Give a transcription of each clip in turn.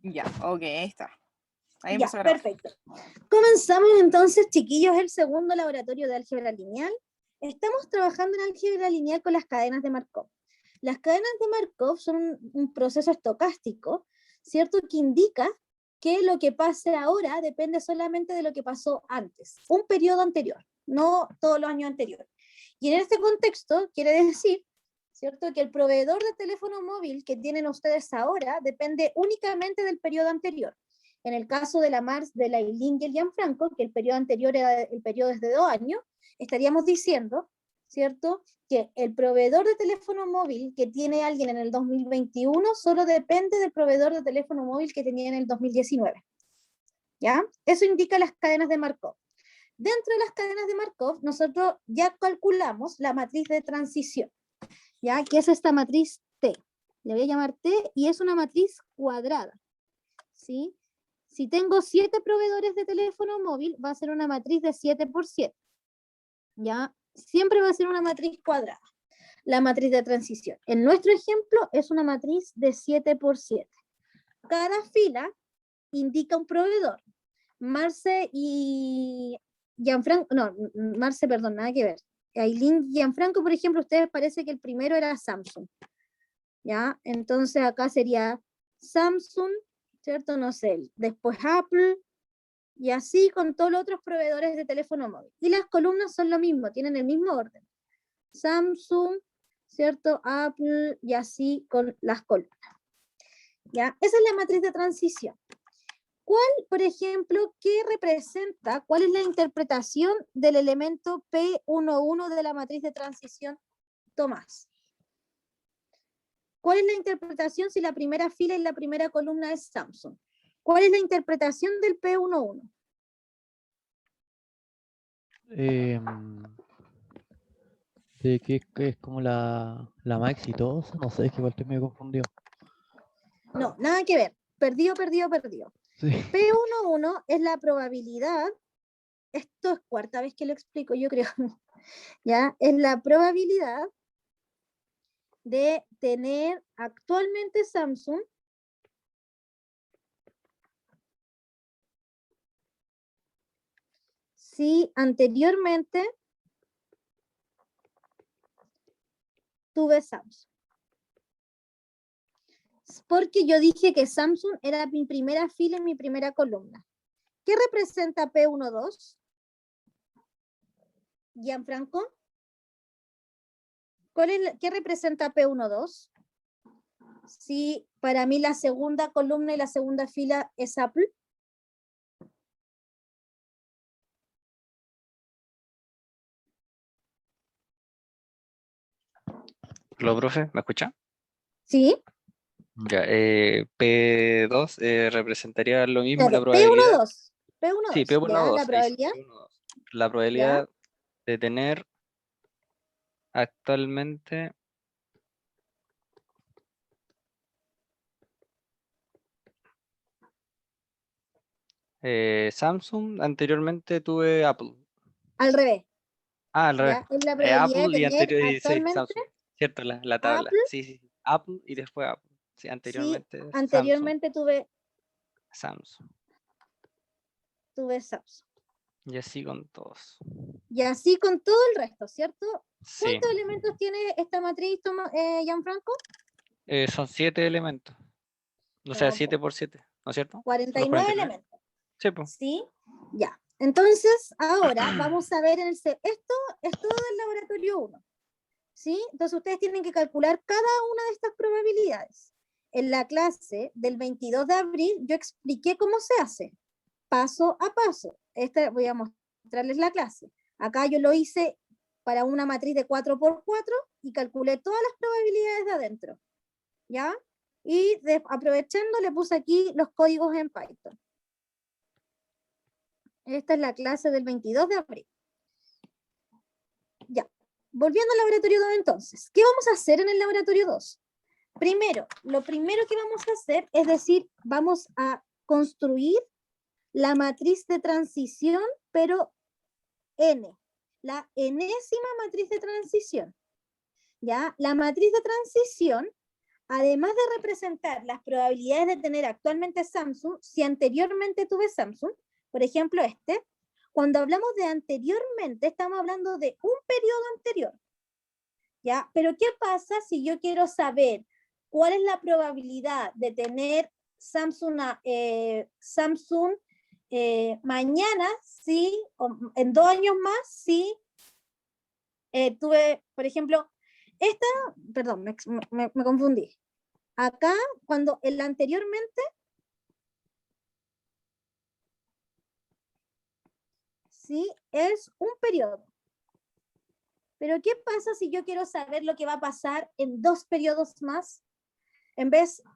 Ya, ok, ahí está. Ahí Ya, empezó a grabar. perfecto. Comenzamos entonces, chiquillos, el segundo laboratorio de álgebra lineal. Estamos trabajando en álgebra lineal con las cadenas de Markov. Las cadenas de Markov son un proceso estocástico, ¿cierto? Que indica que lo que pase ahora depende solamente de lo que pasó antes, un periodo anterior, no todos los años anteriores. Y en este contexto quiere decir, ¿cierto?, que el proveedor de teléfono móvil que tienen ustedes ahora depende únicamente del periodo anterior. En el caso de la Mars, de la Eileen y el Gianfranco, que el periodo anterior era el periodo desde 2 años, estaríamos diciendo, ¿cierto?, que el proveedor de teléfono móvil que tiene alguien en el 2021 solo depende del proveedor de teléfono móvil que tenía en el 2019. ¿Ya? Eso indica las cadenas de Markov. Dentro de las cadenas de Markov, nosotros ya calculamos la matriz de transición, ¿ya? Que es esta matriz T. Le voy a llamar T y es una matriz cuadrada, ¿sí? Si tengo 7 proveedores de teléfono móvil, va a ser una matriz de 7 por 7. ¿Ya? Siempre va a ser una matriz cuadrada. La matriz de transición. En nuestro ejemplo es una matriz de 7 por 7. Cada fila indica un proveedor. Marce y Gianfranco, no, Marce, perdón, nada que ver. Aileen y Gianfranco, por ejemplo, ustedes parece que el primero era Samsung. ¿Ya? Entonces acá sería Samsung, ¿cierto? No sé, después Apple, y así con todos los otros proveedores de teléfono móvil. Y las columnas son lo mismo, tienen el mismo orden. Samsung, ¿cierto? Apple, y así con las columnas. ¿Ya? Esa es la matriz de transición. ¿Cuál, por ejemplo, qué representa, cuál es la interpretación del elemento P11 de la matriz de transición, Tomás? ¿Cuál es la interpretación si la primera fila y la primera columna es Samsung? ¿Cuál es la interpretación del P11? De que es como la más exitosa, no sé, es que igual estoy medio confundido. No, nada que ver. Perdido, perdido, perdido. Sí. P11 es la probabilidad, esto es cuarta vez que lo explico, yo creo, ¿ya? Es la probabilidad de tener actualmente Samsung si anteriormente tuve Samsung. Porque yo dije que Samsung era mi primera fila en mi primera columna. ¿Qué representa P12? Gianfranco. ¿Qué representa P12? Si para mí la segunda columna y la segunda fila es Apple. ¿Lo, profe? ¿Me escucha? ¿Sí? Ya, P2 representaría lo mismo, la Espérate, probabilidad. P12. Sí, P12, ¿ya? La P12, ahí sí, probabilidad. P12. La ¿Ya? probabilidad de tener actualmente Samsung, anteriormente tuve Apple. Al revés, Ah, al revés. ¿ya? Es la probabilidad Apple de y tener anterior, y sí, actualmente Samsung. Cierto, la tabla. Apple, Sí, sí, sí. Apple y después Apple. Sí, si anteriormente Samsung. anteriormente tuve Samsung. Samsung. Y así con todos. Y así con todo el resto, ¿cierto? Sí. ¿Cuántos elementos tiene esta matriz, Gianfranco? Son 7 elementos. O sea, No, 7 por 7, ¿no es cierto? Son los 49 49. elementos. Sí, pues. ¿Sí? Ya. Entonces, ahora vamos a ver esto es todo el laboratorio 1. ¿Sí? Entonces ustedes tienen que calcular cada una de estas probabilidades. En la clase del 22 de abril yo expliqué cómo se hace, paso a paso. Voy a mostrarles la clase. Acá yo lo hice para una matriz de 4 por 4 y calculé todas las probabilidades de adentro. ¿Ya? Y aprovechando le puse aquí los códigos en Python. Esta es la clase del 22 de abril. Ya. Volviendo al laboratorio 2 entonces. ¿Qué vamos a hacer en el laboratorio 2? Primero, lo primero que vamos a hacer es decir, vamos a construir la matriz de transición, pero N. La enésima matriz de transición. ¿Ya? La matriz de transición además de representar las probabilidades de tener actualmente Samsung, si anteriormente tuve Samsung, por ejemplo cuando hablamos de anteriormente, estamos hablando de un periodo anterior, ¿ya? Pero ¿qué pasa si yo quiero saber cuál es la probabilidad de tener Samsung, mañana, sí, o en 2 años más, sí, tuve, por ejemplo, perdón, me confundí. Acá, cuando el anteriormente, sí, es un periodo. Pero ¿qué pasa si yo quiero saber lo que va a pasar en 2 periodos más?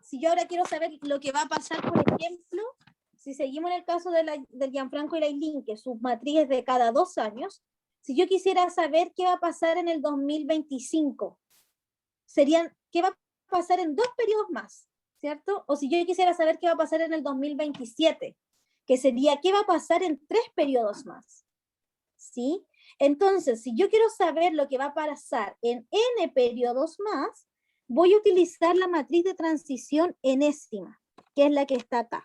Si yo ahora quiero saber lo que va a pasar, por ejemplo, si seguimos en el caso del Gianfranco y la Ailín, que sus matrices de cada 2 años, si yo quisiera saber qué va a pasar en el 2025, ¿qué va a pasar en 2 periodos más? ¿Cierto? O si yo quisiera saber qué va a pasar en el 2027, que sería qué va a pasar en 3 periodos más. ¿Sí? Entonces, si yo quiero saber lo que va a pasar en n periodos más, voy a utilizar la matriz de transición enésima, que es la que está acá.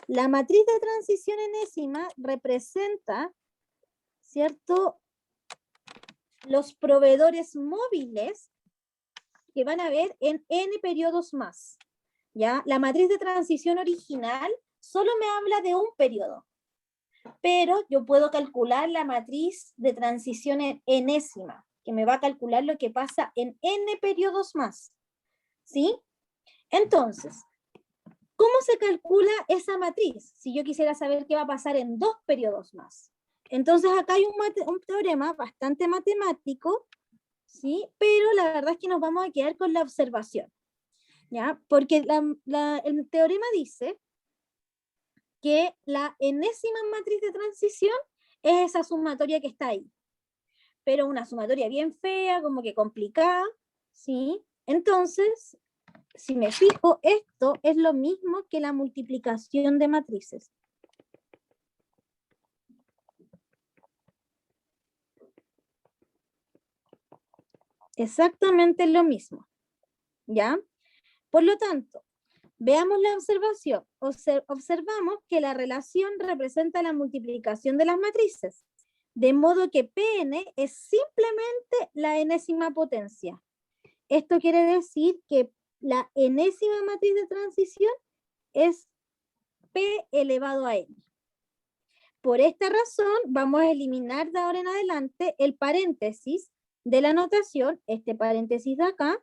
La matriz de transición enésima representa, ¿cierto?, los proveedores móviles que van a haber en n periodos más. ¿Ya? La matriz de transición original solo me habla de un periodo, pero yo puedo calcular la matriz de transición enésima, que me va a calcular lo que pasa en n periodos más. ¿Sí? Entonces, ¿cómo se calcula esa matriz? Si yo quisiera saber qué va a pasar en 2 periodos más. Entonces, acá hay un teorema bastante matemático, ¿sí? Pero la verdad es que nos vamos a quedar con la observación, ¿ya? Porque el teorema dice que la enésima matriz de transición es esa sumatoria que está ahí. Pero una sumatoria bien fea, como que complicada, ¿sí? Entonces, si me fijo, esto es lo mismo que la multiplicación de matrices. Exactamente lo mismo, ¿ya? Por lo tanto, veamos la observación. Observamos que la relación representa la multiplicación de las matrices, de modo que Pn es simplemente la enésima potencia. Esto quiere decir que la enésima matriz de transición es P elevado a n. Por esta razón, vamos a eliminar de ahora en adelante el paréntesis de la notación, este paréntesis de acá,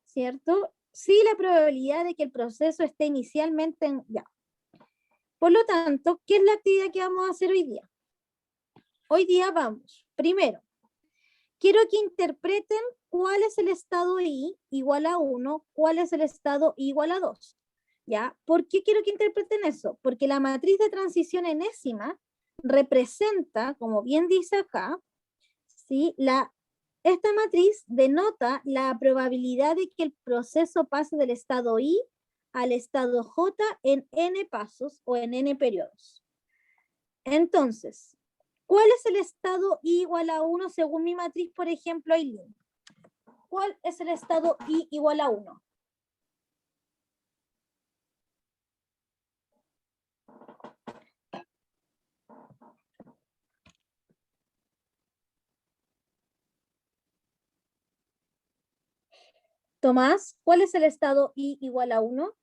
¿cierto? Sí, la probabilidad de que el proceso esté inicialmente en ya. Por lo tanto, ¿qué es la actividad que vamos a hacer hoy día? Hoy día vamos, primero, quiero que interpreten cuál es el estado I igual a 1, cuál es el estado I igual a 2. ¿Ya? ¿Por qué quiero que interpreten eso? Porque la matriz de transición enésima representa, como bien dice acá, ¿sí? Esta matriz denota la probabilidad de que el proceso pase del estado I al estado J en n pasos o en n periodos. Entonces, ¿cuál es el estado I igual a 1 según mi matriz, por ejemplo, Ailín? ¿Cuál es el estado I igual a 1? Tomás, ¿cuál es el estado I igual a 1?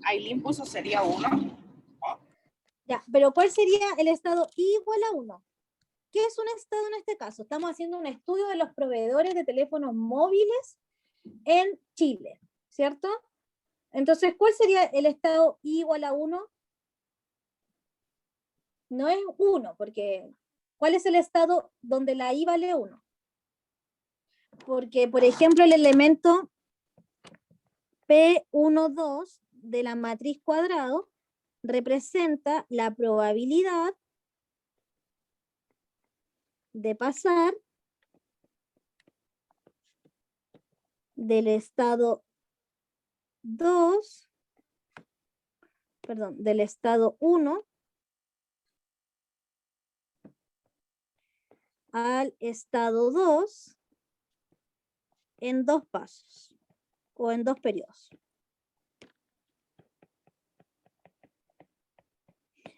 Ailín puso sería 1. Ya, pero ¿cuál sería el estado I igual a 1? ¿Qué es un estado en este caso? Estamos haciendo un estudio de los proveedores de teléfonos móviles en Chile, ¿cierto? Entonces, ¿cuál sería el estado I igual a 1? No es 1, porque ¿cuál es el estado donde la I vale 1? Porque, por ejemplo, el elemento P12 de la matriz cuadrado representa la probabilidad de pasar del estado 2, perdón, del estado 1 al estado 2 en 2 pasos o en 2 periodos.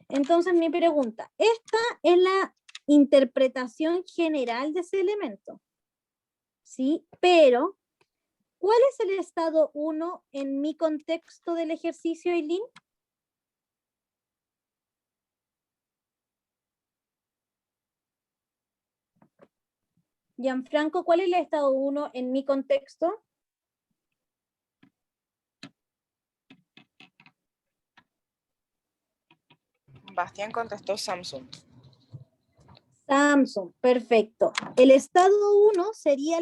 Entonces mi pregunta, esta es la interpretación general de ese elemento, ¿sí? Pero, ¿cuál es el estado 1 en mi contexto del ejercicio, Aileen? Gianfranco, ¿cuál es el estado 1 en mi contexto? Bastián contestó Samsung. Samsung, perfecto. El estado 1 sería,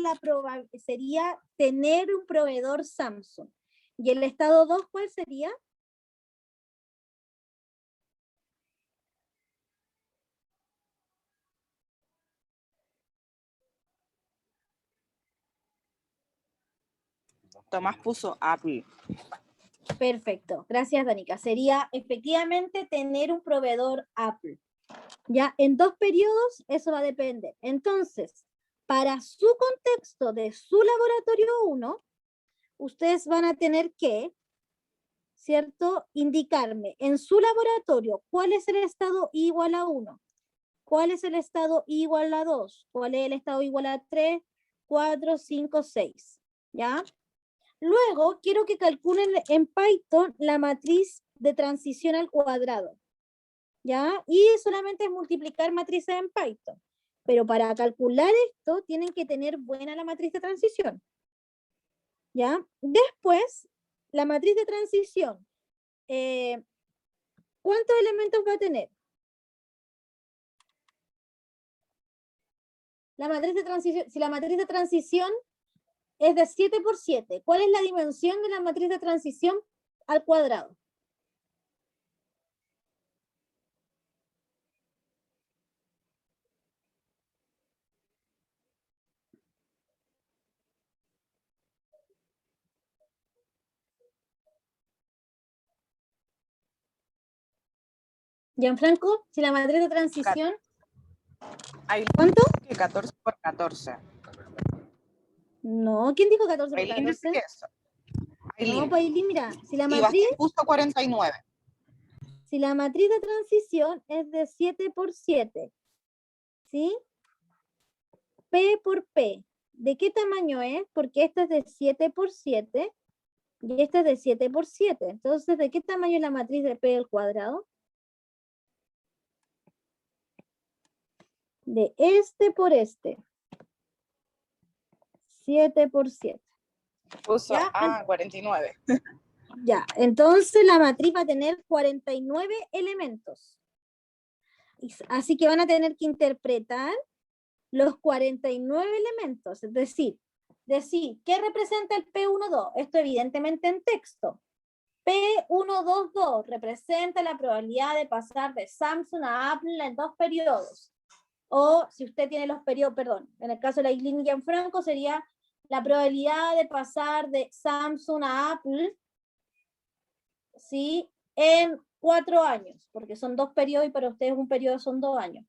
sería tener un proveedor Samsung. ¿Y el estado 2 cuál sería? Tomás puso Apple. Perfecto, gracias Danica. Sería efectivamente tener un proveedor Apple. Ya, en 2 periodos eso va a depender. Entonces, para su contexto de su laboratorio 1, ustedes van a tener que, ¿cierto?, indicarme en su laboratorio cuál es el estado I igual a 1, cuál es el estado I igual a 2, cuál es el estado I igual a 3, 4, 5, 6. ¿Ya? Luego, quiero que calculen en Python la matriz de transición al cuadrado. ¿Ya? Y solamente es multiplicar matrices en Python. Pero para calcular esto, tienen que tener buena la matriz de transición. ¿Ya? Después, la matriz de transición. ¿Cuántos elementos va a tener? La matriz de transición, si la matriz de transición es de 7 por 7, ¿cuál es la dimensión de la matriz de transición al cuadrado? Gianfranco, si la matriz de transición... ¿Cuánto? 14 por 14. No, ¿quién dijo 14 por Aileen dice 14? que eso. No, pues Aileen, mira, si la Y matriz... Bastián puso 49. Si la matriz de transición es de 7 por 7, ¿sí? P por P. ¿De qué tamaño es? Porque esta es de 7 por 7 y esta es de 7 por 7. Entonces, ¿de qué tamaño es la matriz de P al cuadrado? De este por este. 7 por 7. Puso ¿Ya? 49. Ya, entonces la matriz va a tener 49 elementos. Así que van a tener que interpretar los 49 elementos, es decir, ¿qué representa el P12? Esto evidentemente en texto. P122 representa la probabilidad de pasar de Samsung a Apple en 2 periodos. O si usted tiene los periodos, perdón, en el caso de la Aileen y Gianfranco sería la probabilidad de pasar de Samsung a Apple, ¿sí?, en 4 años, porque son 2 periodos y para ustedes un periodo son 2 años.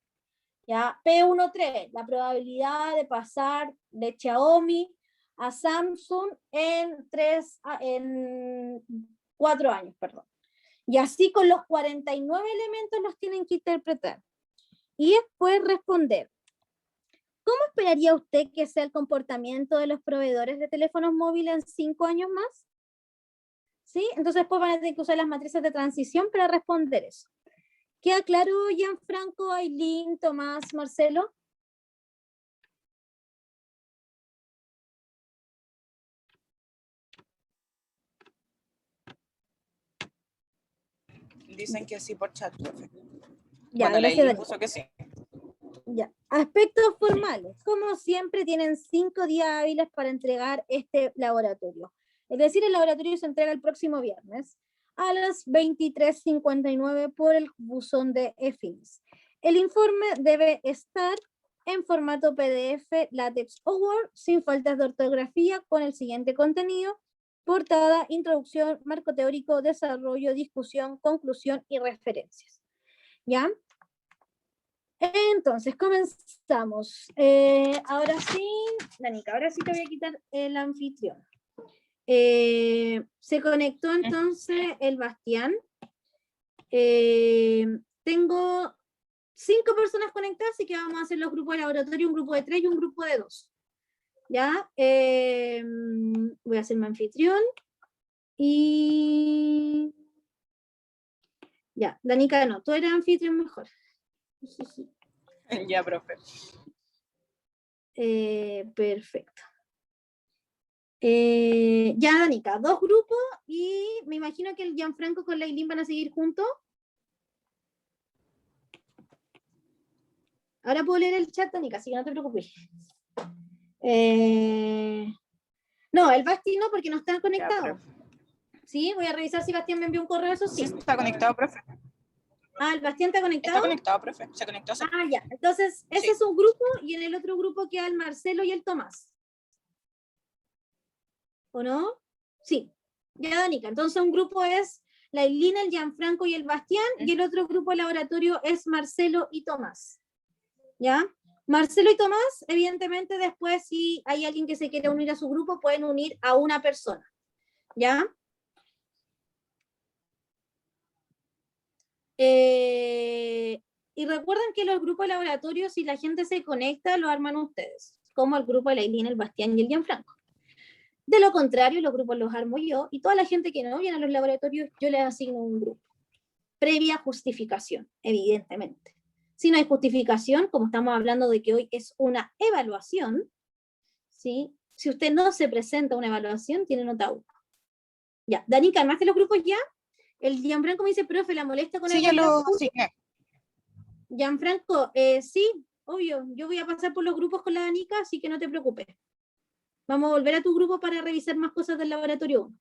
¿Ya? P13, la probabilidad de pasar de Xiaomi a Samsung en 4 años, perdón. Y así con los 49 elementos los tienen que interpretar. Y después responder. ¿Cómo esperaría usted que sea el comportamiento de los proveedores de teléfonos móviles en 5 años más? ¿Sí? Entonces después van a tener que usar las matrices de transición para responder eso. ¿Queda claro, Gianfranco, Aileen, Tomás, Marcelo? Dicen que sí por chat, profe. Ya, bueno, la gracias, Aileen puso que sí. Ya. Aspectos formales. Como siempre, tienen 5 días hábiles para entregar este laboratorio. Es decir, el laboratorio se entrega el próximo viernes a las 23:59 por el buzón de EFINS. El informe debe estar en formato PDF, LaTeX o Word, sin faltas de ortografía, con el siguiente contenido: portada, introducción, marco teórico, desarrollo, discusión, conclusión y referencias. ¿Ya? Entonces, comenzamos. Ahora sí, Danica, ahora sí te voy a quitar el anfitrión. Se conectó entonces el Bastián. Tengo 5 personas conectadas, así que vamos a hacer los grupos de laboratorio, un grupo de 3 y un grupo de 2. ¿Ya? Voy a hacerme anfitrión. Y... Ya, Danica, no, tú eres anfitrión mejor. Ya, profe. Perfecto. Ya, Danica, 2 grupos y me imagino que el Gianfranco con la Eileen van a seguir juntos. Ahora puedo leer el chat, Danica, así que no te preocupes. No, el Basti no, porque no están Ya, conectados. profe. Sí, voy a revisar si Bastián me envió un correo, eso Sí, sí. está conectado, profe. Ah, ¿el Bastián está Está conectado? conectado, profe. Se conectó. Ah, ya. Entonces, ese Sí. es un grupo y en el otro grupo queda el Marcelo y el Tomás. ¿O no? Sí. Ya, Danica. Entonces, un grupo es la Elina, el Gianfranco y el Bastián, y el otro grupo de laboratorio es Marcelo y Tomás. ¿Ya? Marcelo y Tomás, evidentemente, después, si hay alguien que se quiere unir a su grupo, pueden unir a una persona. ¿Ya? Y recuerden que los grupos de laboratorio, si la gente se conecta, lo arman ustedes, como el grupo de la Eileen, el Bastián y el Gianfranco. De lo contrario, los grupos los armo yo, y toda la gente que no viene a los laboratorios, yo les asigno un grupo. Previa justificación, evidentemente. Si no hay justificación, como estamos hablando de que hoy es una evaluación, ¿sí? Si usted no se presenta a una evaluación, tiene nota 1. Ya, Danica, ¿armaste los grupos ya? El Gianfranco me dice, profe, ¿la molesta con Sí, el ya lo WhatsApp? asigné. Gianfranco, sí, obvio, yo voy a pasar por los grupos con la Danica, así que no te preocupes. Vamos a volver a tu grupo para revisar más cosas del laboratorio 1.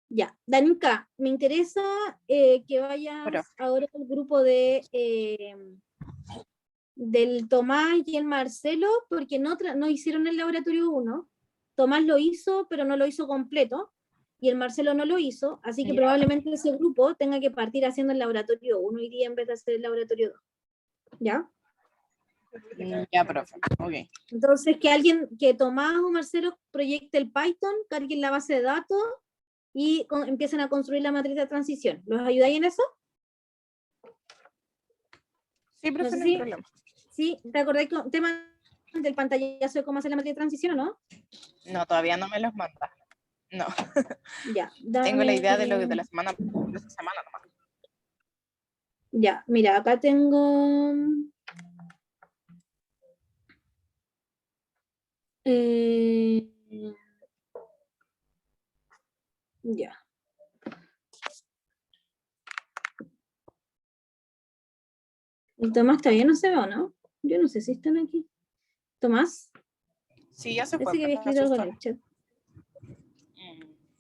Ya, Danica, me interesa que vayas Pero, ahora al grupo de del Tomás y el Marcelo, porque no hicieron el laboratorio 1. Tomás lo hizo, pero no lo hizo completo, y el Marcelo no lo hizo, así que Ya. probablemente ese grupo tenga que partir haciendo el laboratorio 1 hoy día en vez de hacer el laboratorio 2. ¿Ya? Ya, profe. Ok. Entonces, que Tomás o Marcelo proyecte el Python, carguen la base de datos y empiecen a construir la matriz de transición. ¿Los ayudáis en eso? Sí, No profe, sé no hay si, problema. ¿sí? ¿Te acordáis con el tema del pantallazo de cómo hacer la matriz de transición o no? No, todavía no me los manda. No. Ya, Tengo la idea de lo de dame. la semana, de esa semana nomás. Ya, mira, acá tengo. Ya. ¿El Tomás todavía no se ve o no? Yo no sé si están aquí. ¿Tomás? Sí, ya se fue. Parece que había Profe, escrito algo en asustó. el chat.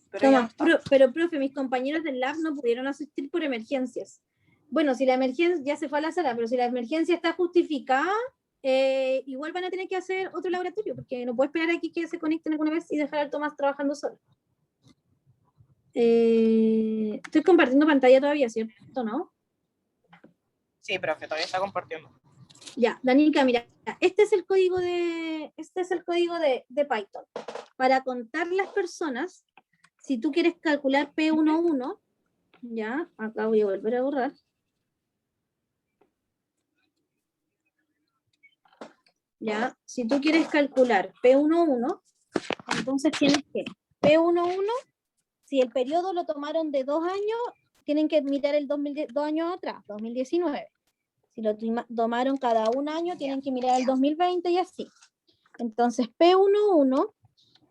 Pero ya no Tomás, está. pero profe, mis compañeros del lab no pudieron asistir por emergencias. Bueno, si la emergencia ya se fue a la sala, pero si la emergencia está justificada, igual van a tener que hacer otro laboratorio, porque no puedo esperar aquí que se conecten alguna vez y dejar al Tomás trabajando solo. Estoy compartiendo pantalla todavía, ¿cierto? ¿No? Sí, profe, todavía está compartiendo. Ya, Danica, mira, este es el código de Python. Para contar las personas, si tú quieres calcular P11, ya, acá voy a volver a borrar. Ya, si tú quieres calcular P11, entonces tienes que, P11, si el periodo lo tomaron de 2 años, tienen que mirar el 2 años atrás, 2019. Si lo tomaron cada un año, tienen que mirar el 2020 y así. Entonces, P11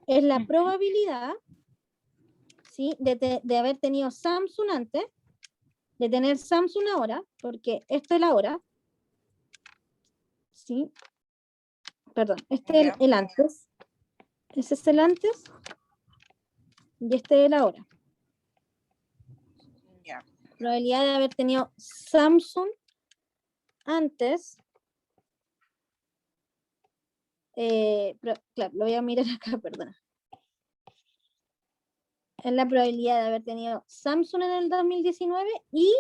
es la probabilidad, ¿sí? de haber tenido Samsung antes, de tener Samsung ahora, porque esto es la hora, ¿sí? Perdón, este es el antes, ese es el antes, y este es el ahora. Ya. Probabilidad de haber tenido Samsung antes, claro, lo voy a mirar acá, perdona. Es la probabilidad de haber tenido Samsung en el 2019 y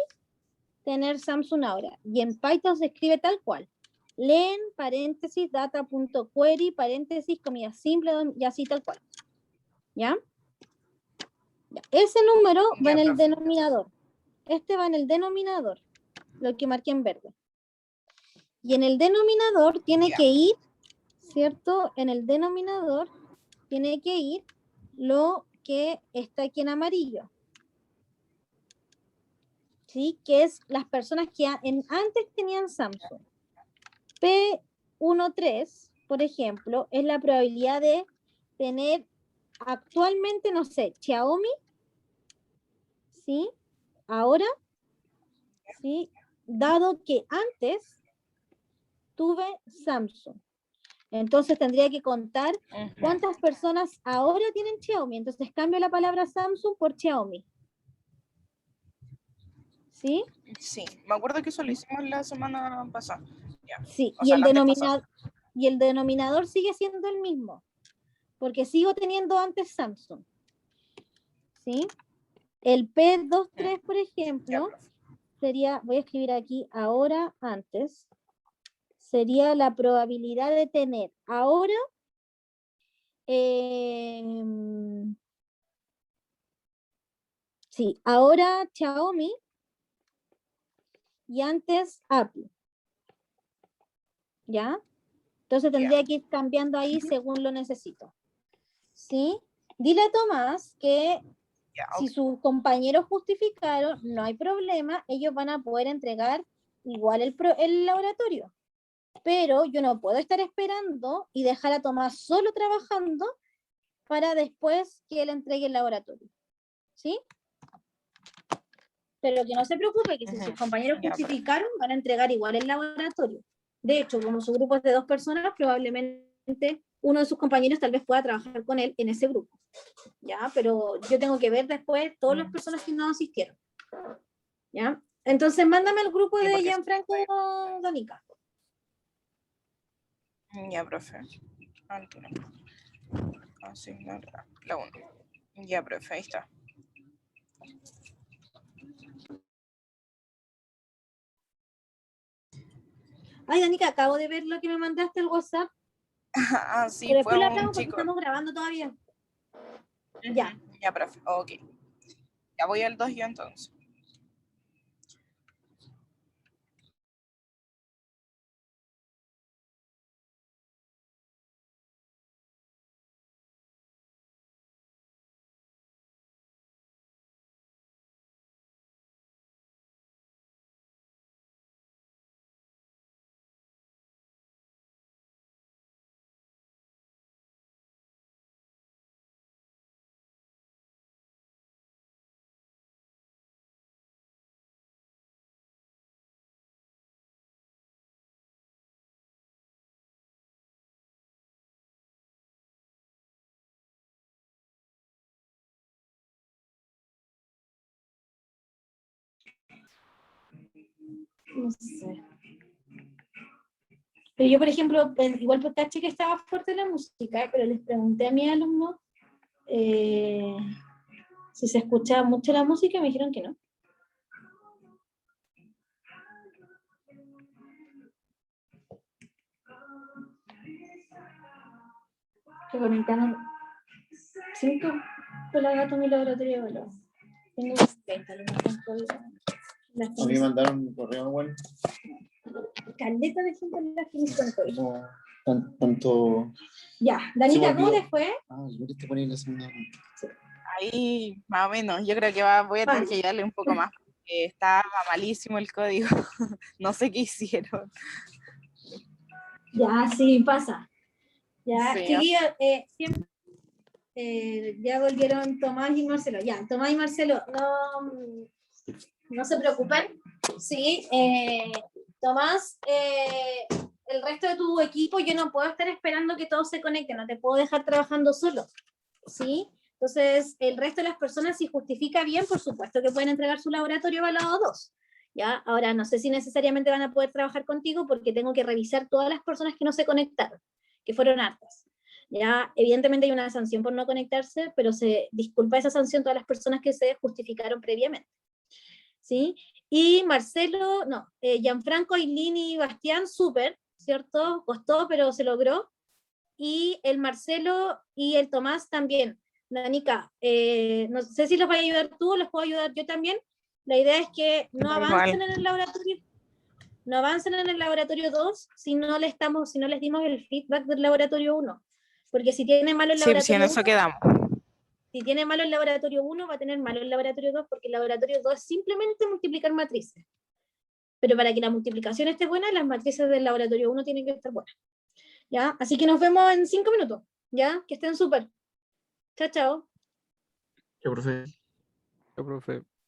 tener Samsung ahora. Y en Python se escribe tal cual. Len, paréntesis, data.query, paréntesis, comilla simple, y así tal cual. ¿Ya? Ya. Ese número va en Ya, el profe. denominador. Este va en el denominador, lo que marqué en verde. Y en el denominador tiene Ya. que ir, ¿cierto? En el denominador tiene que ir lo que está aquí en amarillo. ¿Sí? Que es las personas que antes tenían Samsung. P13, por ejemplo, es la probabilidad de tener actualmente, no sé, Xiaomi, ¿sí? Ahora, ¿sí? Dado que antes tuve Samsung. Entonces tendría que contar Ujú. cuántas personas ahora tienen Xiaomi. Entonces cambio la palabra Samsung por Xiaomi. ¿Sí? Sí, me acuerdo que eso lo hicimos la semana pasada. Ya. Sí, O sea, la antepasada. y el denominador sigue siendo el mismo, porque sigo teniendo antes Samsung. ¿Sí? El P23, por Ya, ejemplo, profe. sería, voy a escribir aquí ahora, antes, sería la probabilidad de tener ahora sí, ahora Xiaomi y antes Apple. ¿Ya? Entonces tendría que ir cambiando ahí según lo necesito. ¿Sí? Dile a Tomás que Ya, si ok. sus compañeros justificaron, no hay problema, ellos van a poder entregar igual el laboratorio. Pero yo no puedo estar esperando y dejar a Tomás solo trabajando para después que él entregue el laboratorio. ¿Sí? Pero que no se preocupe, que si sus compañeros Ya, profe. justificaron, van a entregar igual el laboratorio. De hecho, como su grupo es de 2 personas, probablemente uno de sus compañeros tal vez pueda trabajar con él en ese grupo. ¿Ya? Pero yo tengo que ver después todas las personas que no asistieron. ¿Ya? Entonces, mándame al grupo Sí, de porque Gianfranco Donica. ya, profe. Antuna. Asignar la 1. Ya, profe, ahí está. Ay, Danica, acabo de ver lo que me mandaste el WhatsApp. Ah, sí, Pero fue después lo un hablamos porque chico. estamos grabando todavía. Ya. Ya, profe. Ok. Ya voy al 2 yo entonces. No sé. Pero yo, por ejemplo, igual pues caché que estaba fuerte la música, pero les pregunté a mis alumnos si se escuchaba mucho la música y me dijeron que no. Que conectaron 5 pelagatos en mi laboratorio de valor. Tengo 20, a lo mejor con las A mí me mandaron un correo, bueno, caleta de gente en las que me cuento. no tanto. Ya, Se Danita, me ¿cómo olvidó. te fue? Ah, yo te ponía la segunda. Ahí, más o menos. Yo creo que voy a tener que ayudarle un poco más. Porque estaba malísimo el código. No sé qué hicieron. Ya, sí, pasa. Ya, Sí, chiquillos, siempre ya volvieron Tomás y Marcelo. Ya, Tomás y Marcelo, no se preocupen. Sí, Tomás, el resto de tu equipo, yo no puedo estar esperando que todos se conecten, no te puedo dejar trabajando solo. ¿Sí? Entonces, el resto de las personas, si justifica bien, por supuesto que pueden entregar su laboratorio evaluado 2. ¿Ya? Ahora, no sé si necesariamente van a poder trabajar contigo porque tengo que revisar todas las personas que no se conectaron, que fueron hartas. Ya, evidentemente hay una sanción por no conectarse, pero se disculpa esa sanción a todas las personas que se justificaron previamente. ¿Sí? Y Marcelo, no, Gianfranco, Ailín y Bastián, súper, ¿cierto? Costó, pero se logró. Y el Marcelo y el Tomás también. Danica, no sé si los voy a ayudar tú o los puedo ayudar yo también. La idea es que no Da avancen igual. en el laboratorio. No avancen en el laboratorio 2 si no les dimos el feedback del laboratorio 1. Porque si tiene malo el Sí, pues, sí, en laboratorio eso 1, quedamos. si tiene malo el laboratorio 1, va a tener malo el laboratorio 2, porque el laboratorio 2 es simplemente multiplicar matrices. Pero para que la multiplicación esté buena, las matrices del laboratorio 1 tienen que estar buenas. ¿Ya? Así que nos vemos en 5 minutos. ¿Ya? Que estén súper. Chao, chao. ¿Qué, profe? Profe.